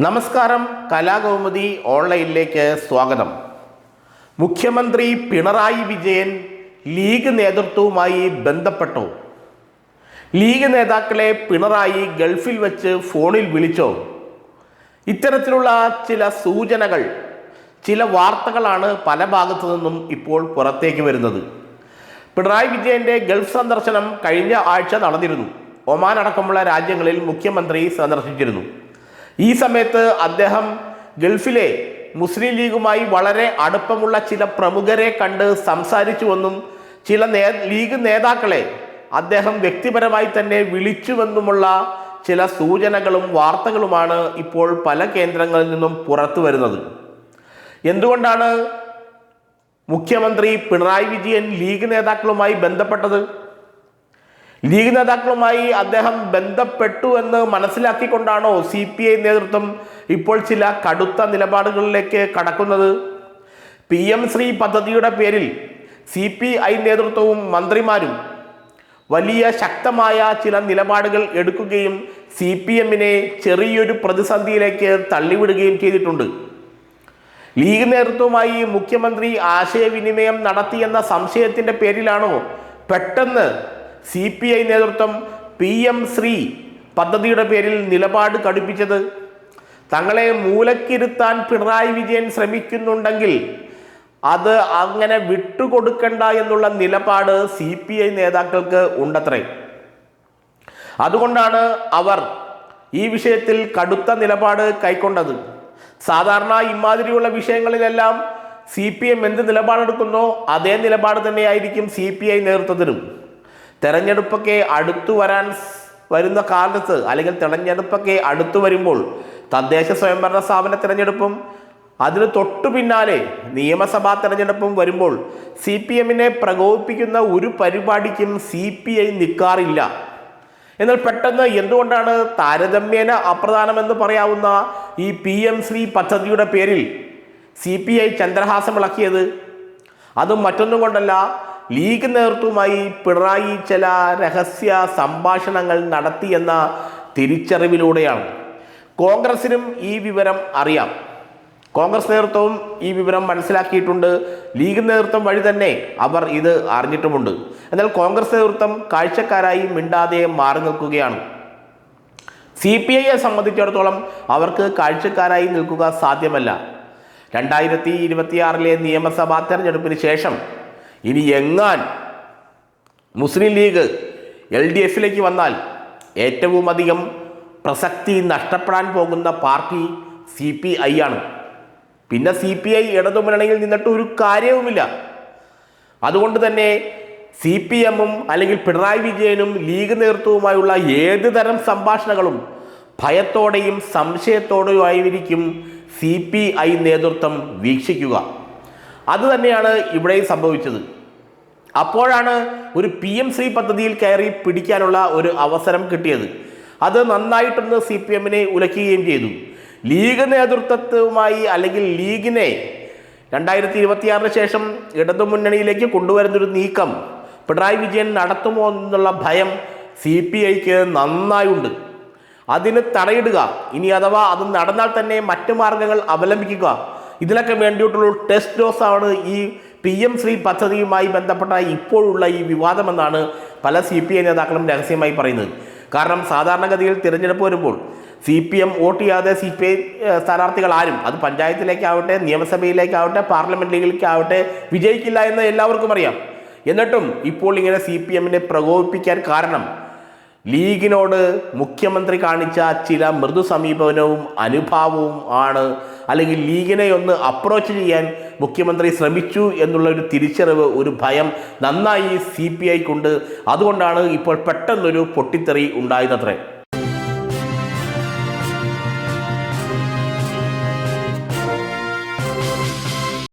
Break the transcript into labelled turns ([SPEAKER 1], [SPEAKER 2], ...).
[SPEAKER 1] നമസ്കാരം, കലാകൗമുദി ഓൺലൈനിലേക്ക് സ്വാഗതം. മുഖ്യമന്ത്രി പിണറായി വിജയൻ ലീഗ് നേതൃത്വവുമായി ബന്ധപ്പെട്ടോ? ലീഗ് നേതാക്കളെ പിണറായി ഗൾഫിൽ വെച്ച് ഫോണിൽ വിളിച്ചോ? ഇത്തരത്തിലുള്ള ചില സൂചനകൾ, ചില വാർത്തകളാണ് പല ഭാഗത്തു നിന്നും ഇപ്പോൾ പുറത്തേക്ക് വരുന്നത്. പിണറായി വിജയൻ്റെ ഗൾഫ് സന്ദർശനം കഴിഞ്ഞ ആഴ്ച നടന്നിരുന്നു. ഒമാൻ അടക്കമുള്ള രാജ്യങ്ങളിൽ മുഖ്യമന്ത്രി സന്ദർശിച്ചിരുന്നു. ഈ സമയത്ത് അദ്ദേഹം ഗൾഫിലെ മുസ്ലിം ലീഗുമായി വളരെ അടുപ്പമുള്ള ചില പ്രമുഖരെ കണ്ട് സംസാരിച്ചുവെന്നും ചില ലീഗ് നേതാക്കളെ അദ്ദേഹം വ്യക്തിപരമായി തന്നെ വിളിച്ചുവെന്നുമുള്ള ചില സൂചനകളും വാർത്തകളുമാണ് ഇപ്പോൾ പല കേന്ദ്രങ്ങളിൽ നിന്നും പുറത്തു വരുന്നത്. എന്തുകൊണ്ടാണ് മുഖ്യമന്ത്രി പിണറായി വിജയൻ ലീഗ് നേതാക്കളുമായി ബന്ധപ്പെട്ടത്? ലീഗ് നേതാക്കളുമായി അദ്ദേഹം ബന്ധപ്പെട്ടു എന്ന് മനസ്സിലാക്കിക്കൊണ്ടാണോ CPI നേതൃത്വം ഇപ്പോൾ ചില കടുത്ത നിലപാടുകളിലേക്ക് കടക്കുന്നത്? PM ശ്രീ പദ്ധതിയുടെ പേരിൽ CPI നേതൃത്വവും മന്ത്രിമാരും വലിയ ശക്തമായ ചില നിലപാടുകൾ എടുക്കുകയും CPMനെ ചെറിയൊരു പ്രതിസന്ധിയിലേക്ക് തള്ളിവിടുകയും ചെയ്തിട്ടുണ്ട്. ലീഗ് നേതൃത്വവുമായി മുഖ്യമന്ത്രി ആശയവിനിമയം നടത്തിയെന്ന സംശയത്തിൻ്റെ പേരിലാണോ പെട്ടെന്ന് CPI നേതൃത്വം PM ശ്രീ പദ്ധതിയുടെ പേരിൽ നിലപാട് കടുപ്പിച്ചത്? തങ്ങളെ മൂലക്കിരുത്താൻ പിണറായി വിജയൻ ശ്രമിക്കുന്നുണ്ടെങ്കിൽ അത് അങ്ങനെ വിട്ടുകൊടുക്കണ്ട എന്നുള്ള നിലപാട് CPI നേതാക്കൾക്ക് ഉണ്ടത്രേ. അതുകൊണ്ടാണ് അവർ ഈ വിഷയത്തിൽ കടുത്ത നിലപാട് കൈക്കൊണ്ടത്. സാധാരണ ഇമാതിരിയുള്ള വിഷയങ്ങളിലെല്ലാം CPM എന്ത് നിലപാടെടുക്കുന്നോ അതേ നിലപാട് തന്നെയായിരിക്കും CPI നേതൃത്വത്തിനും. തെരഞ്ഞെടുപ്പൊക്കെ വരുന്ന കാലത്ത്, അല്ലെങ്കിൽ തെരഞ്ഞെടുപ്പൊക്കെ അടുത്തു വരുമ്പോൾ തദ്ദേശ സ്വയംഭരണ സ്ഥാപന തെരഞ്ഞെടുപ്പും അതിന് തൊട്ടു പിന്നാലെ നിയമസഭാ തെരഞ്ഞെടുപ്പും വരുമ്പോൾ CPMനെ പ്രകോപിപ്പിക്കുന്ന ഒരു പരിപാടിക്കും CPI നിൽക്കാറില്ല. എന്നാൽ പെട്ടെന്ന് എന്തുകൊണ്ടാണ് താരതമ്യേന അപ്രധാനമെന്ന് പറയാവുന്ന ഈ PM ശ്രീ പദ്ധതിയുടെ പേരിൽ CPI ചന്ദ്രഹാസം ഇളക്കിയത്? അതും മറ്റൊന്നും കൊണ്ടല്ല, ലീഗ് നേതൃത്വവുമായി പിണറായി ചില രഹസ്യ സംഭാഷണങ്ങൾ നടത്തിയെന്ന തിരിച്ചറിവിലൂടെയാണ്. കോൺഗ്രസിനും ഈ വിവരം അറിയാം. കോൺഗ്രസ് നേതൃത്വവും ഈ വിവരം മനസ്സിലാക്കിയിട്ടുണ്ട്. ലീഗ് നേതൃത്വം വഴി തന്നെ അവർ ഇത് അറിഞ്ഞിട്ടുമുണ്ട്. എന്നാൽ കോൺഗ്രസ് നേതൃത്വം കാഴ്ചക്കാരായി മിണ്ടാതെ മാറി നിൽക്കുകയാണ്. CPIയെ സംബന്ധിച്ചിടത്തോളം അവർക്ക് കാഴ്ചക്കാരായി നിൽക്കുക സാധ്യമല്ല. 2026 നിയമസഭാ തെരഞ്ഞെടുപ്പിന് ശേഷം ഇനി എങ്ങാൻ മുസ്ലിം ലീഗ് LDFിലേക്ക് വന്നാൽ ഏറ്റവും അധികം പ്രസക്തി നഷ്ടപ്പെടാൻ പോകുന്ന പാർട്ടി CPI ആണ്. പിന്നെ CPI ഇടതുമുന്നണിയിൽ നിന്നിട്ട് ഒരു കാര്യവുമില്ല. അതുകൊണ്ട് തന്നെ CPMും അല്ലെങ്കിൽ പിണറായി വിജയനും ലീഗ് നേതൃത്വവുമായുള്ള ഏത് തരം സംഭാഷണങ്ങളും ഭയത്തോടെയും സംശയത്തോടെയുമായിരിക്കും CPI നേതൃത്വം വീക്ഷിക്കുക. അതുതന്നെയാണ് ഇവിടെ സംഭവിച്ചത്. അപ്പോഴാണ് ഒരു PM ശ്രീ പദ്ധതിയിൽ കയറി പിടിക്കാനുള്ള ഒരു അവസരം കിട്ടിയത്. അത് നന്നായിട്ടൊന്ന് CPMനെ ഉലയ്ക്കുകയും ചെയ്തു. ലീഗ് നേതൃത്വവുമായി, അല്ലെങ്കിൽ ലീഗിനെ 2026 ശേഷം ഇടതുമുന്നണിയിലേക്ക് കൊണ്ടുവരുന്നൊരു നീക്കം പിണറായി വിജയൻ നടത്തുമോ എന്നുള്ള ഭയം CPIക്ക് നന്നായുണ്ട്. അതിന് തടയിടുക, ഇനി അഥവാ അത് നടന്നാൽ തന്നെ മറ്റു മാർഗങ്ങൾ അവലംബിക്കുക, ഇതിനൊക്കെ വേണ്ടിയിട്ടുള്ള ടെസ്റ്റ് ഡോസാണ് ഈ PM ശ്രീ പദ്ധതിയുമായി ബന്ധപ്പെട്ട ഇപ്പോഴുള്ള ഈ വിവാദമെന്നാണ് പല CPI നേതാക്കളും രഹസ്യമായി പറയുന്നത്. കാരണം സാധാരണഗതിയിൽ തിരഞ്ഞെടുപ്പ് വരുമ്പോൾ CPM വോട്ട് ചെയ്യാതെ CPI സ്ഥാനാർത്ഥികൾ ആരും, അത് പഞ്ചായത്തിലേക്കാവട്ടെ, നിയമസഭയിലേക്കാവട്ടെ, പാർലമെന്റിലേക്കാവട്ടെ വിജയിക്കില്ല എന്ന് എല്ലാവർക്കും അറിയാം. എന്നിട്ടും ഇപ്പോൾ ഇങ്ങനെ CPMനെ പ്രകോപിപ്പിക്കാൻ കാരണം ലീഗിനോട് മുഖ്യമന്ത്രി കാണിച്ച ചില മൃദു സമീപനവും അനുഭാവവും ആണ്. അല്ലെങ്കിൽ ലീഗിനെ ഒന്ന് അപ്രോച്ച് ചെയ്യാൻ മുഖ്യമന്ത്രി ശ്രമിച്ചു എന്നുള്ള ഒരു തിരിച്ചറിവ്, ഒരു ഭയം നന്നായി CPIക്കുണ്ട്. അതുകൊണ്ടാണ് ഇപ്പോൾ പെട്ടെന്നൊരു പൊട്ടിത്തെറി ഉണ്ടായതത്രേ.